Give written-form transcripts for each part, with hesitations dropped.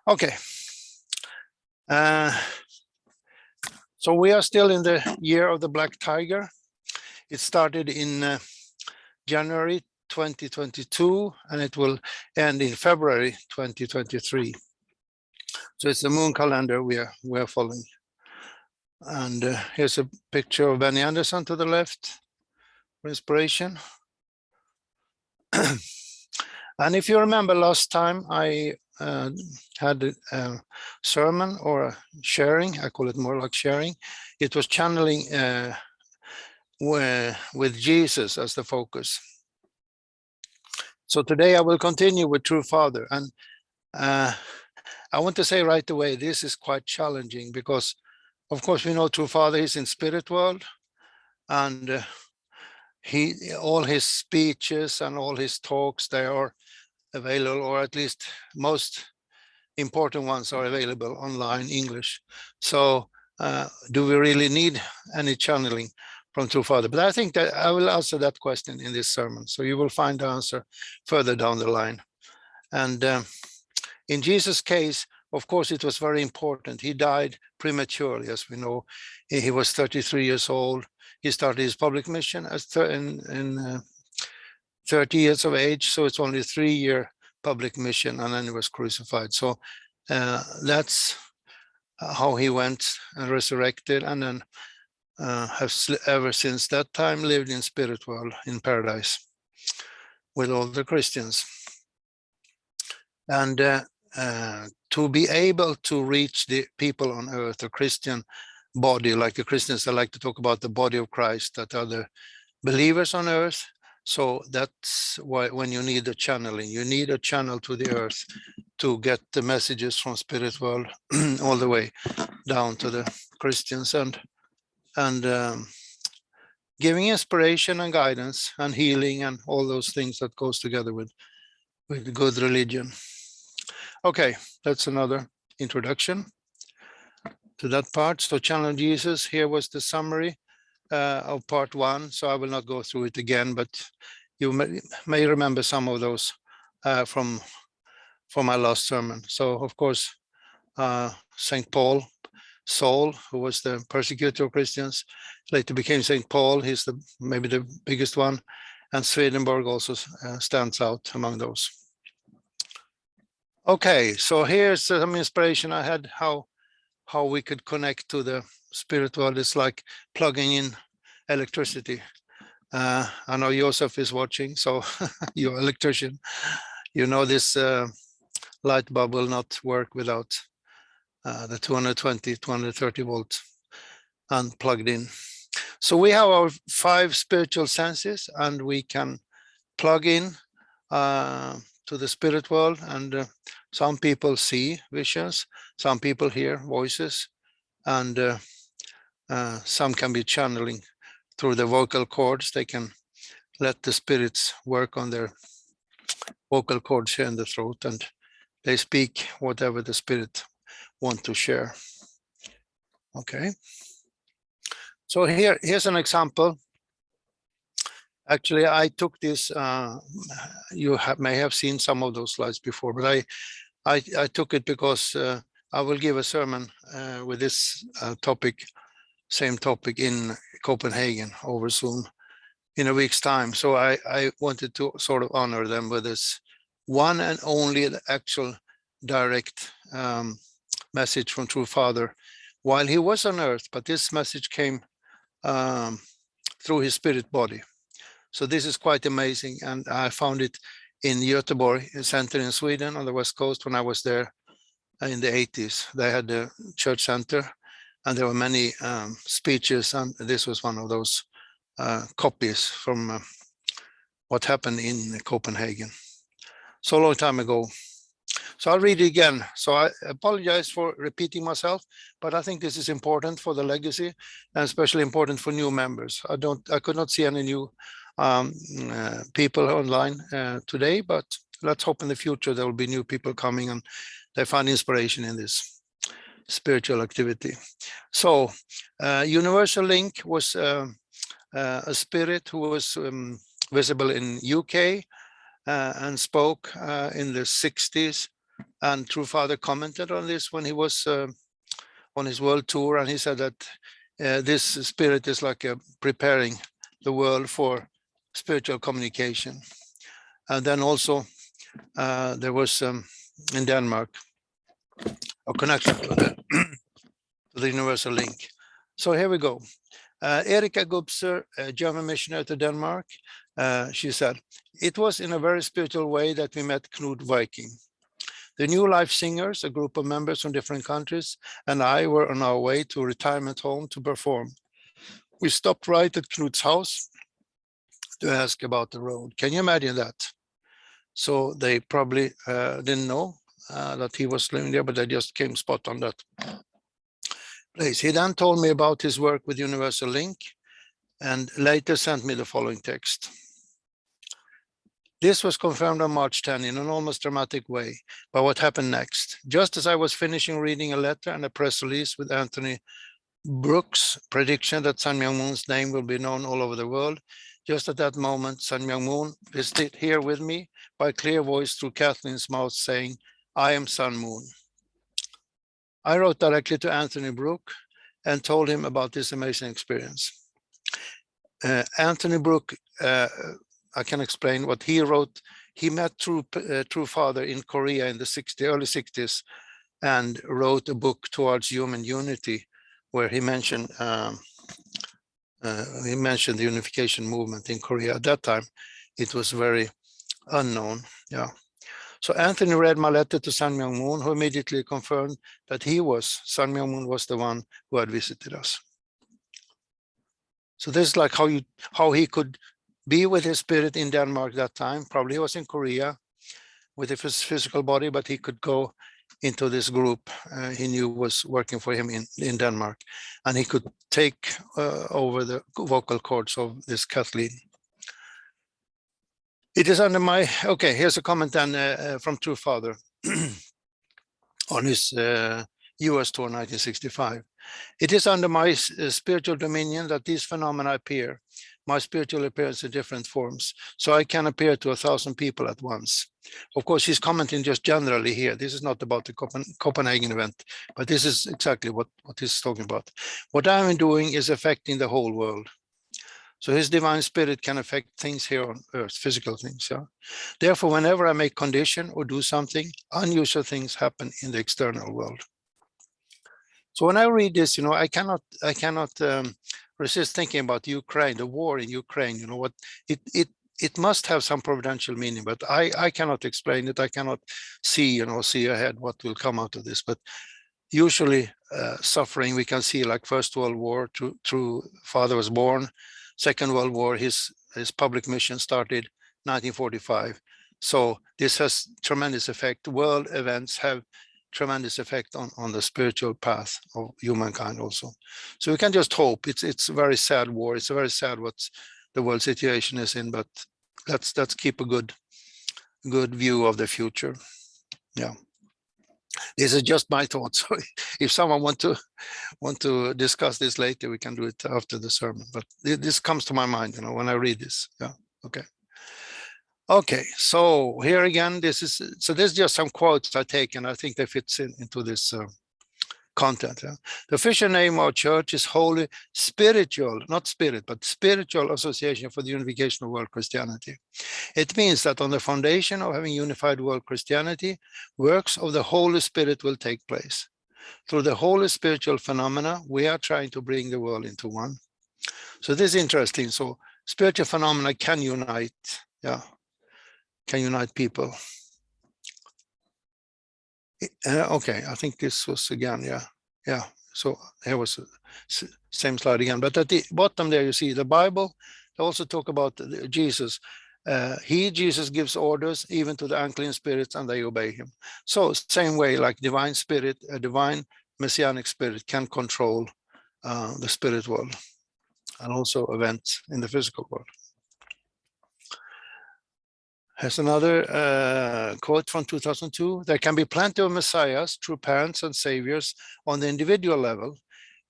Okay. So we are still in the year of the Black Tiger. It started in January 2022 and it will end in February 2023. So it's the moon calendar we are following. And here's a picture of Benny Anderson to the left for inspiration. And if you remember last time, I had a sermon or a sharing, I call it more like sharing. It was channeling with Jesus as the focus. So today I will continue with True Father. And I want to say right away, this is quite challenging because, of course, we know True Father is in spirit world, and all his speeches and all his talks, they are available, or at least most important ones are available online English. So do we really need any channeling from True Father? But I think that I will answer that question in this sermon. So you will find the answer further down the line. And in Jesus' case, of course, it was very important. He died prematurely, as we know. He was 33 years old. He started his public mission as 30 years of age. So it's only a 3-year public mission, and then he was crucified. So that's how he went and resurrected, and then has ever since that time lived in spirit world in paradise with all the Christians. And to be able to reach the people on earth, the Christian body, like the Christians, I like to talk about the body of Christ, that are the believers on earth. So that's why when you need a channeling, you need a channel to the earth to get the messages from spirit world all the way down to the Christians, and giving inspiration and guidance and healing and all those things that goes together with good religion. Okay, that's another introduction to that part. So Channel Jesus, here was the summary of part 1. So I will not go through it again, but you may remember some of those from my last sermon. So of course, St. Paul, Saul, who was the persecutor of Christians, later became St. Paul. He's maybe the biggest one, and Swedenborg also stands out among those. Okay, so here's some inspiration I had how we could connect to the spirit world. It's like plugging in electricity. I know Joseph is watching, so you're an electrician. You know this light bulb will not work without the 220, 230 volt unplugged in. So we have our 5 spiritual senses, and we can plug in to the spirit world, and some people see visions, some people hear voices, and some can be channeling through the vocal cords. They can let the spirits work on their vocal cords here in the throat, and they speak whatever the spirit want to share. Okay, so here's an example. Actually, I took this, you may have seen some of those slides before, but I took it because I will give a sermon with this same topic in Copenhagen over Zoom in a week's time. So I wanted to sort of honor them with this one and only actual direct message from True Father while he was on earth, but this message came through his spirit body. So this is quite amazing, and I found it in Göteborg Center in Sweden on the west coast when I was there in the 80s. They had a church center, and there were many speeches, and this was one of those copies from what happened in Copenhagen. So a long time ago. So I'll read it again. So I apologize for repeating myself, but I think this is important for the legacy, and especially important for new members. I could not see any new people online today, but let's hope in the future there will be new people coming and they find inspiration in this spiritual activity. So Universal Link was a spirit who was visible in UK and spoke in the 60s And True Father commented on this when he was on his world tour, and he said that this spirit is like preparing the world for spiritual communication. And then also there was in Denmark a connection to the universal link. So here we go. Erika Gubser, a German missionary to Denmark, she said, "It was in a very spiritual way that we met Knud Viking. The New Life Singers, a group of members from different countries, and I were on our way to a retirement home to perform. We stopped right at Knud's house to ask about the road." Can you imagine that? So they probably didn't know that he was living there, but they just came spot on that place. He then told me about his work with Universal Link and later sent me the following text. This was confirmed on March 10 in an almost dramatic way by what happened next. Just as I was finishing reading a letter and a press release with Anthony Brooks' prediction that Sun Myung Moon's name will be known all over the world, just at that moment, Sun Myung Moon visited here with me by clear voice through Kathleen's mouth saying, "I am Sun Moon." I wrote directly to Anthony Brooke and told him about this amazing experience. Anthony Brooke, I can explain what he wrote. He met True Father in Korea in the early 60s and wrote a book Towards Human Unity, where he mentioned the unification movement in Korea. At that time, it was very unknown. Yeah. So Anthony read my letter to Sun Myung Moon, who immediately confirmed that Sun Myung Moon was the one who had visited us. So this is like how he could be with his spirit in Denmark that time. Probably he was in Korea with his physical body, but he could go into this group he knew was working for him in Denmark, and he could take over the vocal cords of this Kathleen. It is under my, okay, here's a comment then from True Father on his US tour 1965. "It is under my spiritual dominion that these phenomena appear. My spiritual appearance in different forms, so I can appear to 1,000 people at once." Of course, he's commenting just generally here. This is not about the Copenhagen event, but this is exactly what he's talking about. "What I'm doing is affecting the whole world. So his divine spirit can affect things here on earth, physical things. Yeah. Therefore, whenever I make condition or do something, unusual things happen in the external world." So when I read this, I cannot resist thinking about Ukraine, the war in Ukraine. What it must have some providential meaning, but I cannot explain it. I cannot see ahead what will come out of this. But usually suffering, we can see like First World War, True Father was born. Second World War, his public mission started 1945. So this has tremendous effect. World events have tremendous effect on the spiritual path of humankind also. So we can just hope. It's a very sad war. It's a very sad what the world situation is in, but let's keep a good view of the future. Yeah. This is just my thoughts. So if someone want to discuss this later, we can do it after the sermon. But this comes to my mind, when I read this. Yeah. Okay. Okay. So here again, this is just some quotes I take, and I think they fit into this content. Yeah? The official name of our church is Holy Spiritual, not Spirit, but Spiritual Association for the Unification of World Christianity. It means that on the foundation of having unified world Christianity, works of the Holy Spirit will take place. Through the holy spiritual phenomena, we are trying to bring the world into one. So this is interesting. So spiritual phenomena can unite, can unite people. Okay, I think this was again, yeah. So here was the same slide again. But at the bottom there, you see the Bible. They also talk about Jesus. Jesus gives orders even to the unclean spirits, and they obey him. So same way, like divine spirit, a divine messianic spirit can control the spirit world and also events in the physical world. Here's another quote from 2002. There can be plenty of messiahs, true parents and saviors on the individual level,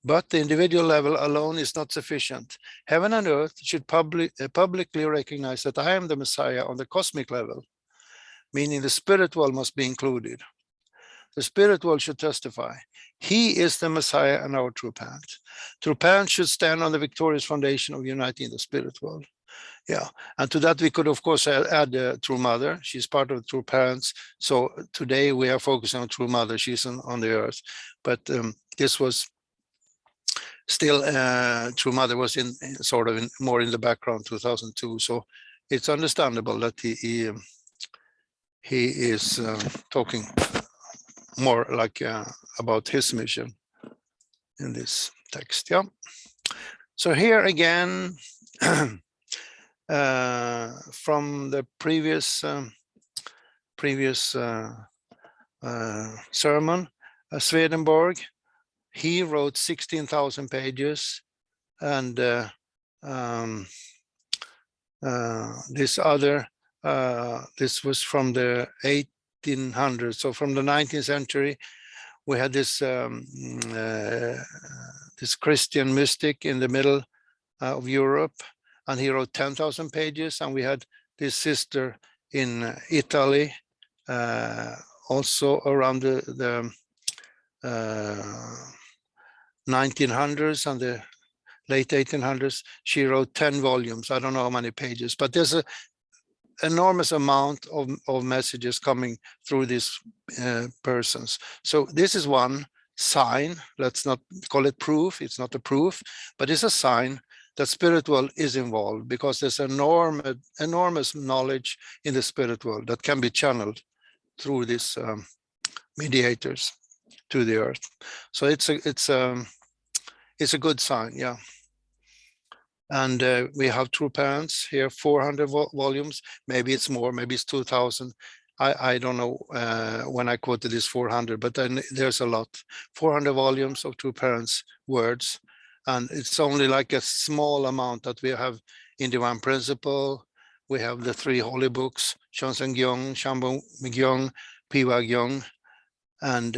but the individual level alone is not sufficient. Heaven and earth should publicly recognize that I am the Messiah on the cosmic level, meaning the spirit world must be included. The spirit world should testify. He is the Messiah and our true parent. True parents should stand on the victorious foundation of uniting the spirit world. Yeah, and to that we could of course add the true mother. She's part of the true parents. So today we are focusing on true mother. She's on the earth, but this was still true mother was in sort of more in the background 2002. So it's understandable that he is talking more like about his mission in this text. Yeah. So here again. From the previous sermon, Swedenborg, he wrote 16,000 pages, and this was from the 1800s. So from the 19th century, we had this this Christian mystic in the middle of Europe, and he wrote 10,000 pages. And we had this sister in Italy, also around the 1900s and the late 1800s. She wrote 10 volumes. I don't know how many pages, but there's an enormous amount of messages coming through these persons. So this is one sign. Let's not call it proof. It's not a proof, but it's a sign that spirit world is involved, because there's enormous knowledge in the spirit world that can be channeled through these mediators to the earth. So it's a good sign, yeah. And we have true parents here, 400 volumes. Maybe it's more, maybe it's 2,000. I don't know when I quoted this 400, but then there's a lot. 400 volumes of true parents' words. And it's only like a small amount that we have in Divine Principle. We have the 3 holy books, Chonseng Gyong, Shambhu Gyong, Piwa Gyong, and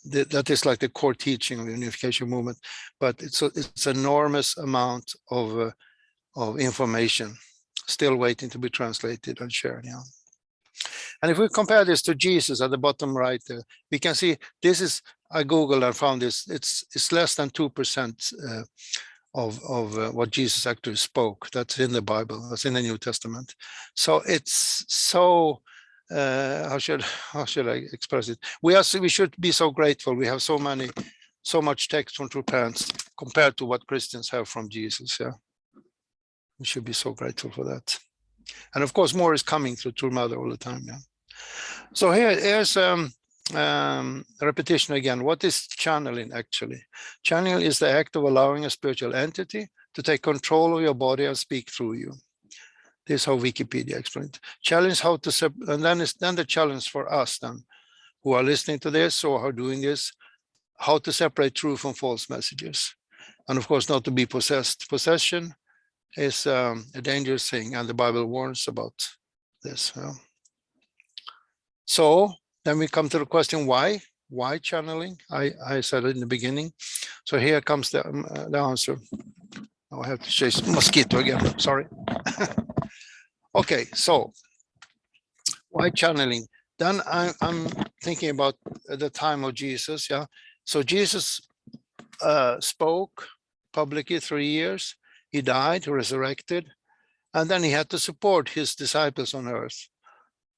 that is like the core teaching of the unification movement. But it's enormous amount of information still waiting to be translated and shared. Yeah. And if we compare this to Jesus at the bottom right, we can see this is, I Googled and found this, it's less than 2% of what Jesus actually spoke. That's in the Bible, that's in the New Testament. So it's so, how should I express it? We should be so grateful. We have so much text from true parents compared to what Christians have from Jesus. Yeah, we should be so grateful for that. And of course, more is coming through True Mother all the time. Yeah. So here's a repetition again. What is channeling actually? Channeling is the act of allowing a spiritual entity to take control of your body and speak through you. This is how Wikipedia explains it. Challenge how to and then the challenge for us then, who are listening to this or are doing this, how to separate true from false messages, and of course not to be possessed. Possession is a dangerous thing, and the Bible warns about this. So then we come to the question, why channeling? I said it in the beginning. So here comes the answer. Now I have to chase mosquito again, sorry. Okay, so why channeling? Then I'm thinking about the time of Jesus. Yeah, so Jesus spoke publicly 3 years. He died, resurrected, and then he had to support his disciples on earth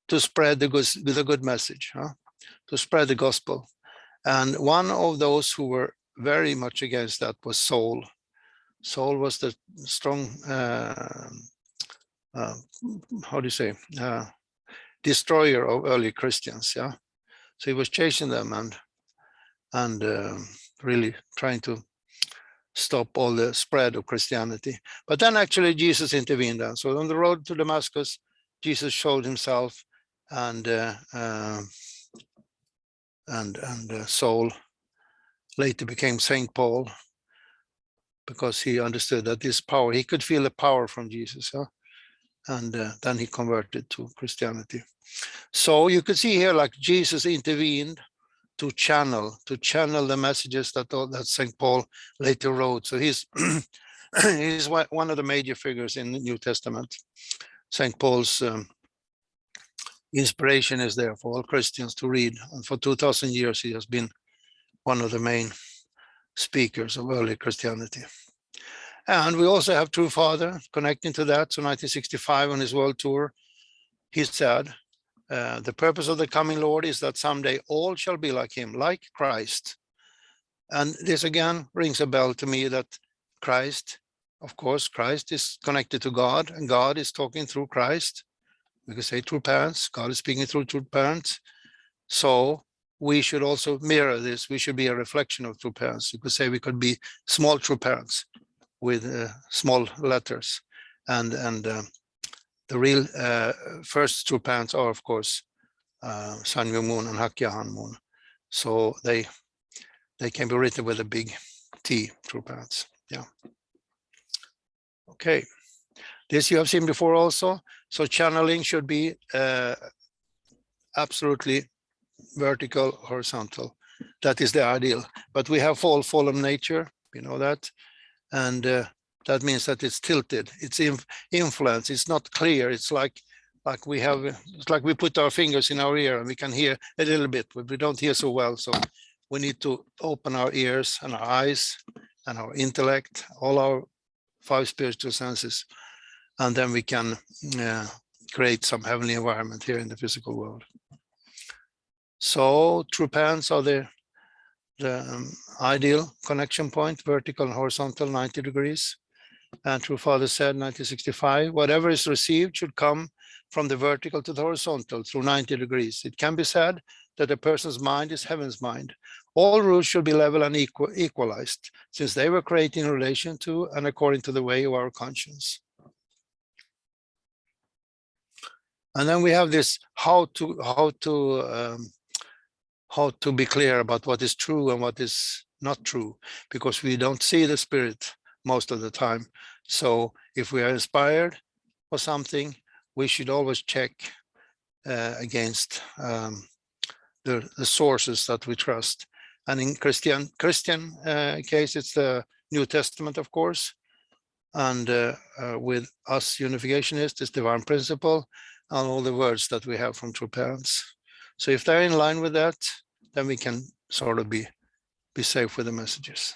to spread the good message, to spread the gospel. And one of those who were very much against that was Saul. Saul was the strong, how do you say, destroyer of early Christians. Yeah, so he was chasing them and really trying to stop all the spread of Christianity. But then actually Jesus intervened. So on the road to Damascus, Jesus showed himself, and Saul later became Saint Paul, because he understood that this power, he could feel the power from Jesus. And then he converted to Christianity. So you could see here, like Jesus intervened to channel the messages that St. Paul later wrote. So he's he's one of the major figures in the New Testament. St. Paul's inspiration is there for all Christians to read. And for 2000 years, he has been one of the main speakers of early Christianity. And we also have True Father connecting to that. So 1965 on his world tour, he said, the purpose of the coming Lord is that someday all shall be like him, like Christ. And this again rings a bell to me that Christ, of course, Christ is connected to God, and God is talking through Christ. We could say true parents, God is speaking through true parents. So we should also mirror this. We should be a reflection of true parents. You could say we could be small true parents with small letters. And the real first true parents are, of course, Sun Myung Moon and Hak Ja Han Moon. So they can be written with a big T, true parents. Yeah. Okay. This you have seen before also. So channeling should be absolutely vertical, horizontal. That is the ideal. But we have fallen nature, you know that. And that means that it's tilted. It's influence. It's not clear. It's like we have, it's like we put our fingers in our ear and we can hear a little bit, but we don't hear so well. So we need to open our ears and our eyes and our intellect, all our 5 spiritual senses, and then we can create some heavenly environment here in the physical world. So true parents are the ideal connection point, vertical and horizontal, 90 degrees. And True Father said, 1965, whatever is received should come from the vertical to the horizontal through 90 degrees. It can be said that a person's mind is heaven's mind. All rules should be level and equalized, since they were created in relation to and according to the way of our conscience. And then we have this how to be clear about what is true and what is not true, because we don't see the spirit most of the time. So if we are inspired for something, we should always check against the sources that we trust. And in Christian case, it's the New Testament, of course. And with us unificationists, it's divine principle and all the words that we have from true parents. So if they're in line with that, then we can sort of be safe with the messages.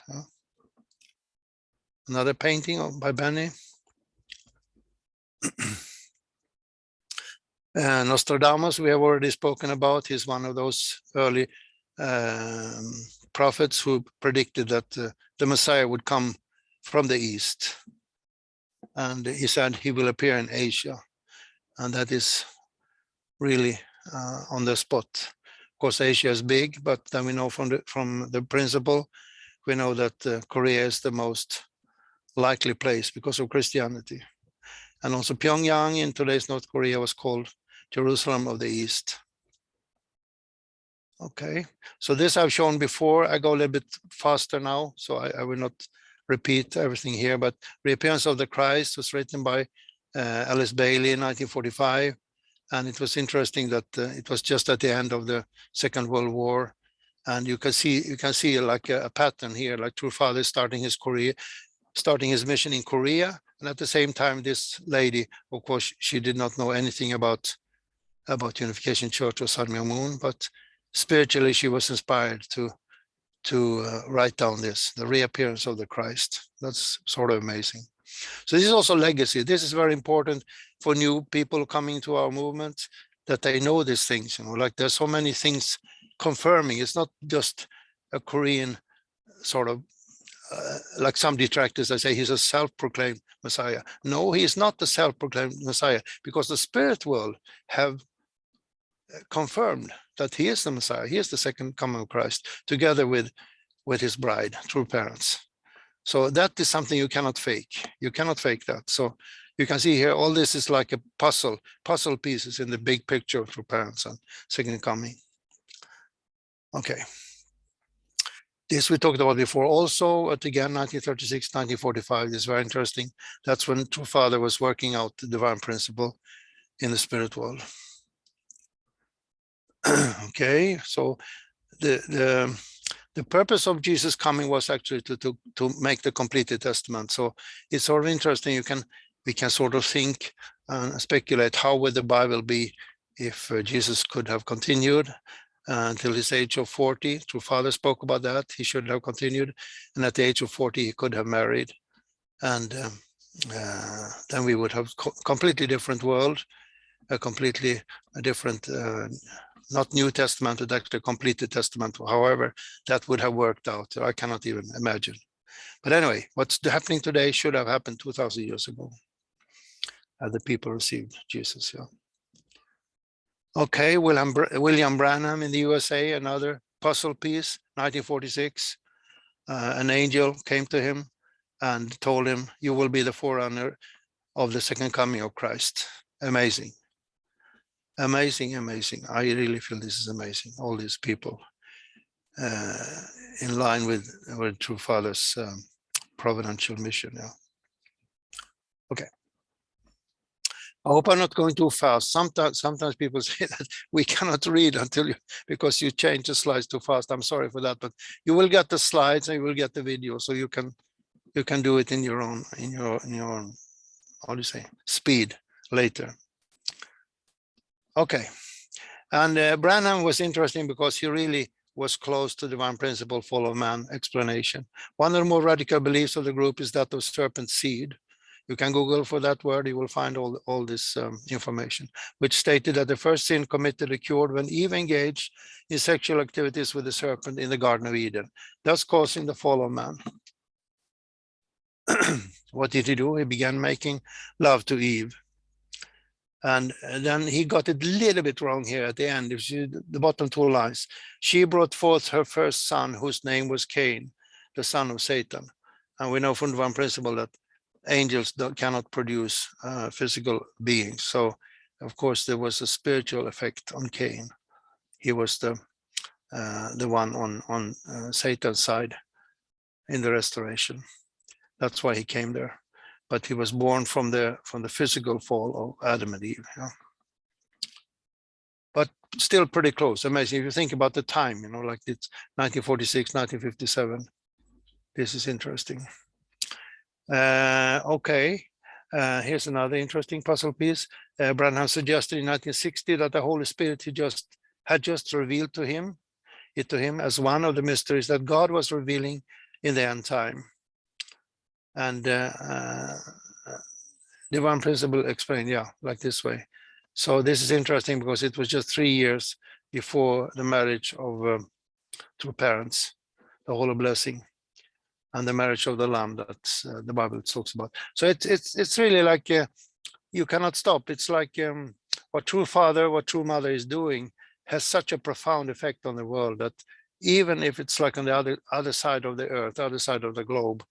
Another painting by Benny. Nostradamus, we have already spoken about. He's one of those early prophets who predicted that the Messiah would come from the East. And he said he will appear in Asia. And that is really on the spot. Of course, Asia is big, but then we know from the principle, we know that Korea is the most likely place because of Christianity. And also Pyongyang in today's North Korea was called Jerusalem of the East. Okay, so this I've shown before. I go a little bit faster now, so I will not repeat everything here, but Reappearance of the Christ was written by Alice Bailey in 1945. And it was interesting that it was just at the end of the Second World War. And you can see like a pattern here, like True Father starting his mission in Korea. And at the same time, this lady, of course, she did not know anything about Unification Church or Sun Myung Moon, but spiritually she was inspired to write down this, the reappearance of the Christ. That's sort of amazing. So this is also legacy. This is very important for new people coming to our movement, that they know these things. You know, like there's so many things confirming. It's not just a Korean sort of like some detractors, I say he's a self-proclaimed Messiah. No, he is not the self-proclaimed Messiah, because the spirit world have confirmed that he is the Messiah. He is the second coming of Christ, together with his bride, true parents. So that is something you cannot fake. You cannot fake that. So you can see here, all this is like a puzzle pieces in the big picture of true parents and second coming. Okay. This we talked about before also, but again, 1936, 1945 is very interesting. That's when True Father was working out the divine principle in the spirit world. Okay, so the purpose of Jesus coming was actually to make the completed testament. So it's sort of interesting. We can sort of think and speculate, how would the Bible be if Jesus could have continued until his age of 40. True Father spoke about that. He should have continued. And at the age of 40, he could have married. And then we would have completely different world, a completely different, not New Testament, but actually completed Testament. However, that would have worked out. I cannot even imagine. But anyway, what's happening today should have happened 2,000 years ago. The people received Jesus. Yeah. Okay, William Branham in the USA, another puzzle piece, 1946. An angel came to him and told him, you will be the forerunner of the second coming of Christ. Amazing. Amazing, amazing. I really feel this is amazing. All these people in line with True Father's providential mission. Yeah. Okay. I hope I'm not going too fast. Sometimes people say that we cannot read until because you change the slides too fast. I'm sorry for that, but you will get the slides and you will get the video, so you can do it in your own how do you say, speed later. Okay, and Branham was interesting because he really was close to divine principle, fall of man explanation. One of the more radical beliefs of the group is that of serpent seed. You can Google for that word, you will find all this information, which stated that the first sin committed occurred when Eve engaged in sexual activities with the serpent in the Garden of Eden, thus causing the fall of man. What did he do? He began making love to Eve. And then he got it a little bit wrong here at the end. If the bottom two lines, she brought forth her first son, whose name was Cain, the son of Satan. And we know from divine principle that angels cannot produce physical beings. So, of course, there was a spiritual effect on Cain. He was the one on Satan's side in the restoration. That's why he came there. But he was born from the physical fall of Adam and Eve. Yeah. But still pretty close. Amazing. If you think about the time, like it's 1946, 1957. This is interesting. Okay. Here's another interesting puzzle piece. Branham suggested in 1960 that the Holy Spirit had just revealed to him as one of the mysteries that God was revealing in the end time. And divine principle explained, like this way. So this is interesting because it was just 3 years before the marriage of two parents, the Holy Blessing, and the marriage of the Lamb that the Bible talks about. So it's really like you cannot stop. It's like what True Father, what True Mother is doing has such a profound effect on the world that even if it's like on the other side of the earth, other side of the globe,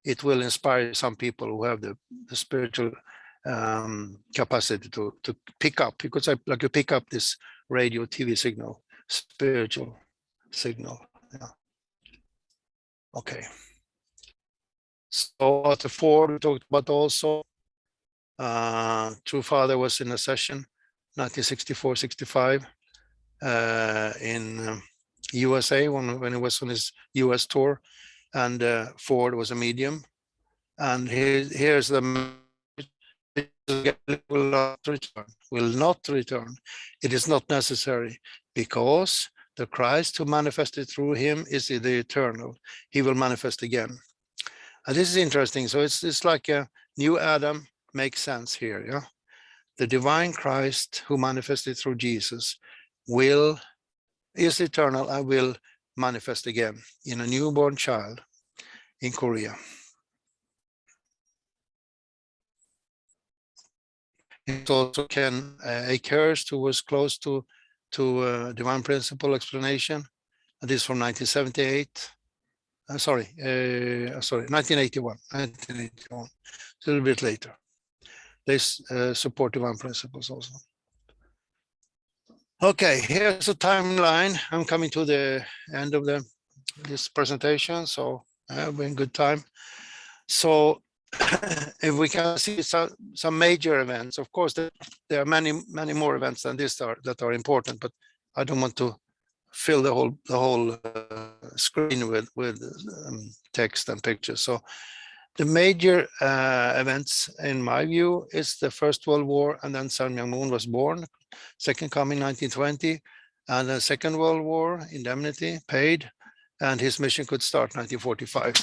it will inspire some people who have the spiritual capacity to pick up, because like you pick up this radio, TV signal, spiritual signal. Yeah. Okay. So at the Ford, we talked about also. True Father was in a session, 1964-65, in USA when he was on his US tour, and Ford was a medium. And here's the will not return. It is not necessary, because the Christ who manifested through him is the eternal. He will manifest again. And this is interesting. So it's like a new Adam makes sense here. Yeah, the divine Christ who manifested through Jesus is eternal and will manifest again in a newborn child in Korea. It also can a curse who was close to divine principle explanation. And this from 1978. 1981. 1981. It's a little bit later. They support divine principles also. Okay, here's a timeline. I'm coming to the end of this presentation, so we're in good time. So if we can see some major events, of course, there are many more events than this that are important, but I don't want to fill the whole screen with text and pictures. So The major events, in my view, is the First World War, and then Sun Myung Moon was born, Second Coming 1920, and the Second World War, indemnity paid, and his mission could start 1945.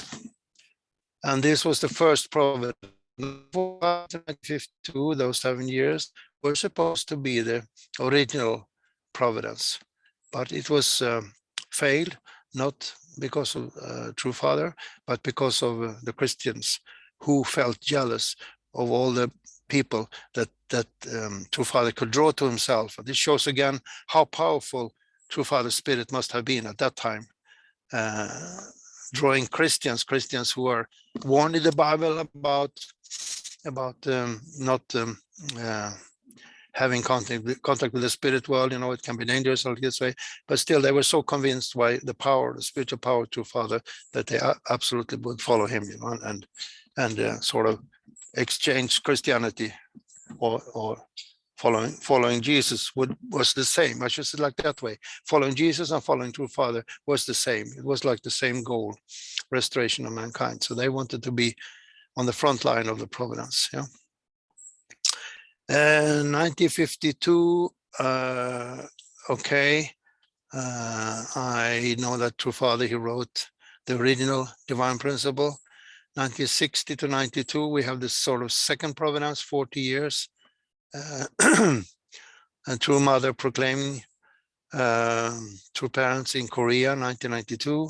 And this was the first providence. 1952, those 7 years, were supposed to be the original providence, but it was failed, not because of True Father, but because of the Christians who felt jealous of all the people that True Father could draw to himself. And this shows again how powerful True Father's spirit must have been at that time, drawing Christians who are warned in the Bible about not having contact with the spirit world. It can be dangerous like this way, but still they were so convinced by the power, the spiritual power to Father, that they absolutely would follow him, and sort of exchange Christianity or following Jesus was the same. I should say like that way. Following Jesus and following True Father was the same. It was like the same goal, restoration of mankind. So they wanted to be on the front line of the providence. 1952, okay. I know that True Father, he wrote the original divine principle. 1960 to 92, we have this sort of second providence, 40 years. And True Mother proclaiming True Parents in Korea, 1992.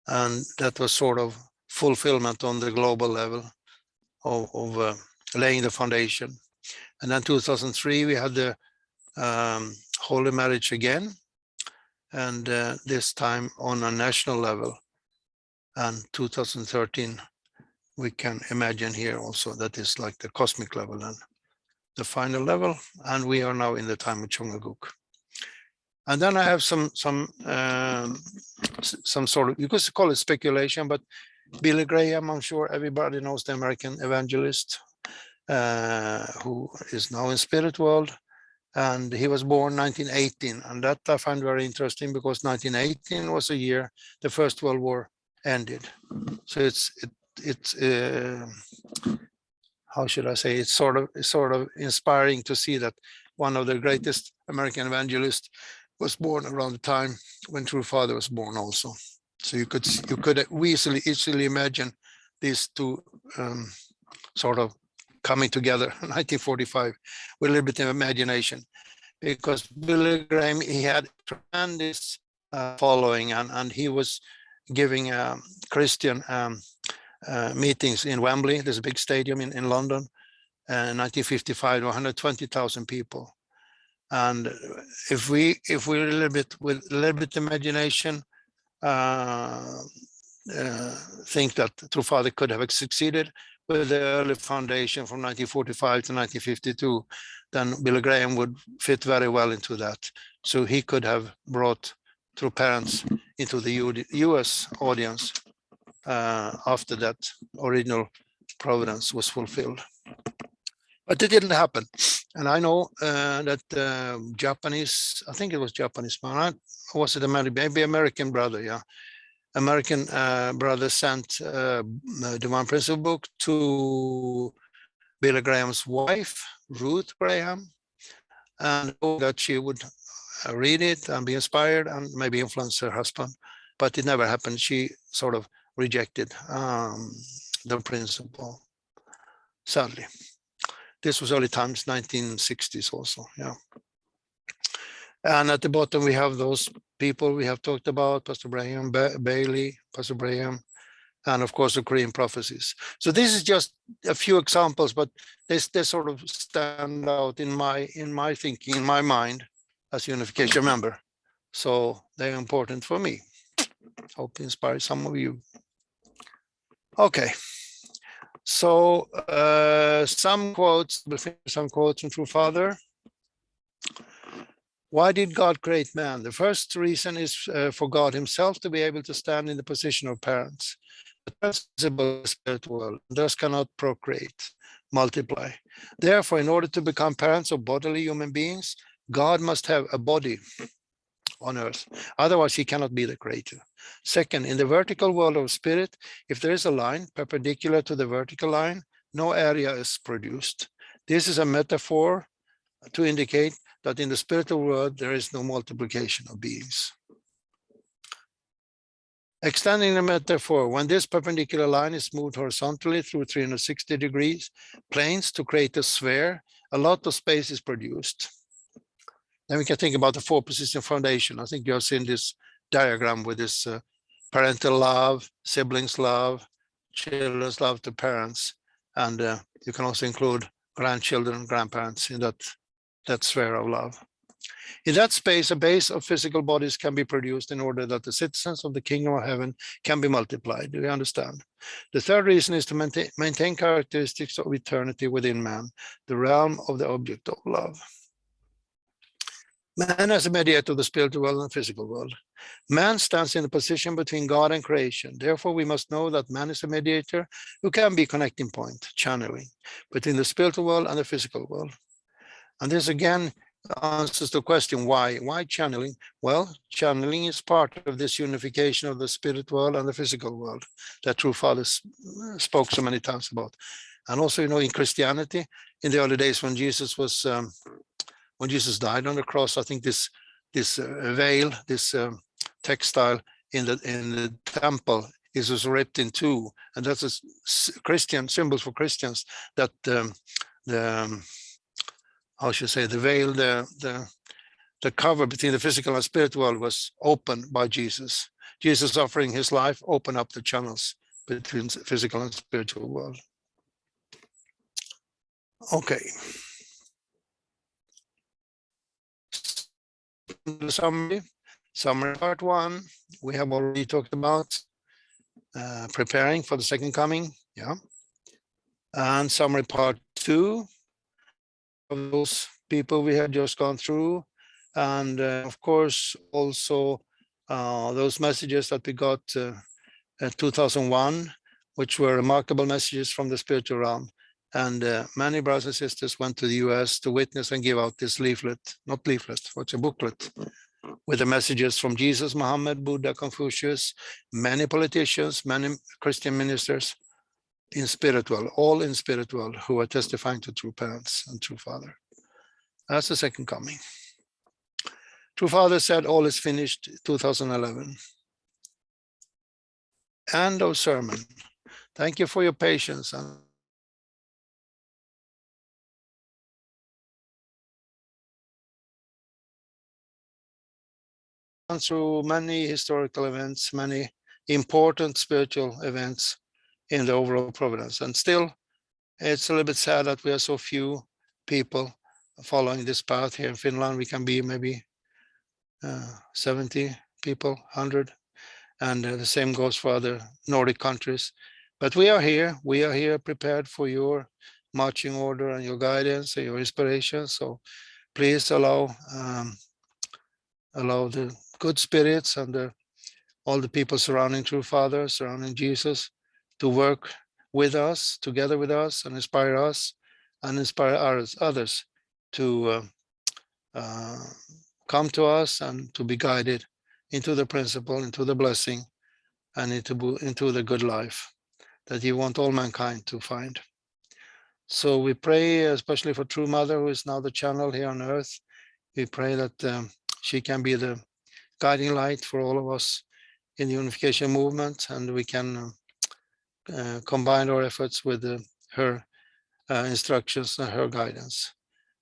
And that was sort of fulfillment on the global level of laying the foundation. And then 2003, we had the Holy Marriage again, and this time on a national level. And 2013, we can imagine here also that is like the cosmic level and the final level, and we are now in the time of Chungaguk. And then I have some sort of, you could call it speculation, but Billy Graham, I'm sure everybody knows, the American evangelist, who is now in spirit world, and he was born 1918, and that I find very interesting because 1918 was a year the First World War ended. So it's how should I say, it's sort of inspiring to see that one of the greatest American evangelists was born around the time when True Father was born also. So you could easily imagine these two sort of coming together in 1945 with a little bit of imagination, because Billy Graham, he had tremendous following, and he was giving Christian meetings in Wembley. There's a big stadium in London, 1955, 120,000 people. And if we with a little bit imagination, think that True Father could have succeeded with the early foundation from 1945 to 1952, then Billy Graham would fit very well into that. So he could have brought True Parents into the US audience after that original providence was fulfilled. But it didn't happen. And I know that Japanese, I think it was Japanese man, or was it maybe American brother, yeah. American brother sent the Divine Principle book to Billy Graham's wife, Ruth Graham, and that she would read it and be inspired and maybe influence her husband. But it never happened. She sort of rejected the principle, sadly. This was early times, 1960s also, yeah. And at the bottom, we have those people we have talked about, Pastor Braham, Bailey, Pastor Braham, and of course the Korean prophecies. So this is just a few examples, but they sort of stand out in my thinking, in my mind, as unification member. So they're important for me. Hope to inspire some of you. Okay. So some quotes from True Father. Why did God create man? The first reason is for God himself to be able to stand in the position of parents. The principle of the spirit world, thus cannot procreate, multiply. Therefore, in order to become parents of bodily human beings, God must have a body on earth. Otherwise, he cannot be the creator. Second, in the vertical world of spirit, if there is a line perpendicular to the vertical line, no area is produced. This is a metaphor to indicate that in the spiritual world, there is no multiplication of beings. Extending the metaphor, when this perpendicular line is moved horizontally through 360 degrees planes to create a sphere, a lot of space is produced. Then we can think about the four position foundation. I think you have seen this diagram with this parental love, siblings love, children's love to parents, and you can also include grandchildren and grandparents in that sphere of love. In that space, a base of physical bodies can be produced in order that the citizens of the kingdom of heaven can be multiplied. Do you understand? The third reason is to maintain characteristics of eternity within man, the realm of the object of love. Man as a mediator of the spiritual world and physical world. Man stands in the position between God and creation. Therefore, we must know that man is a mediator who can be connecting point, channeling, between the spiritual world and the physical world. And this again answers the question, why? Why channeling? Well, channeling is part of this unification of the spirit world and the physical world that True Father spoke so many times about. And also, in Christianity, in the early days when Jesus was, when Jesus died on the cross, I think this veil, this textile in the temple was ripped in two, and that's a Christian symbol for Christians that how should I say, the veil, the cover between the physical and spiritual world was opened by Jesus. Jesus offering his life opened up the channels between physical and spiritual world. Okay. The summary part one, we have already talked about preparing for the second coming, yeah. And summary part two, of those people we had just gone through, and of course also those messages that we got at 2001, which were remarkable messages from the spiritual realm. And many brothers and sisters went to the US to witness and give out this leaflet, not leaflet, what's a booklet, with the messages from Jesus, Muhammad, Buddha, Confucius, many politicians, many Christian ministers in spiritual, all in spiritual, who are testifying to true parents and true Father. That's the second coming. True Father said all is finished 2011. End of sermon. Thank you for your patience. And through many historical events, many important spiritual events in the overall providence. And still, it's a little bit sad that we are so few people following this path here in Finland. We can be maybe 70 people, 100, and the same goes for other Nordic countries. But we are here prepared for your marching order and your guidance and your inspiration. So please allow the good spirits and all the people surrounding True Father, surrounding Jesus, to work with us, together with us, and inspire us and inspire others to come to us and to be guided into the principle, into the blessing, and into the good life that you want all mankind to find. So we pray especially for True Mother, who is now the channel here on earth. We pray that she can be the guiding light for all of us in the unification movement, and we can combine our efforts with her instructions and her guidance.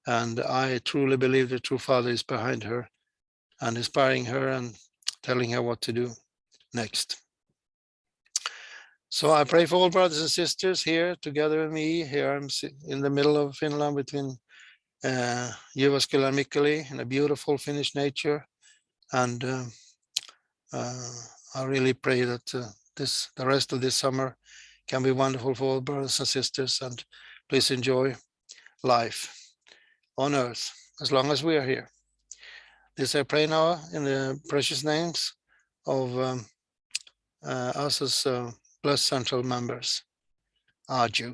And I truly believe the True Father is behind her and inspiring her and telling her what to do next. So I pray for all brothers and sisters here together with me. Here I'm in the middle of Finland between Jyväskylä and Mikkeli in a beautiful Finnish nature. And I really pray that the rest of this summer can be wonderful for all brothers and sisters, and please enjoy life on earth as long as we are here. This I pray now in the precious names of us as blessed central members. Adieu.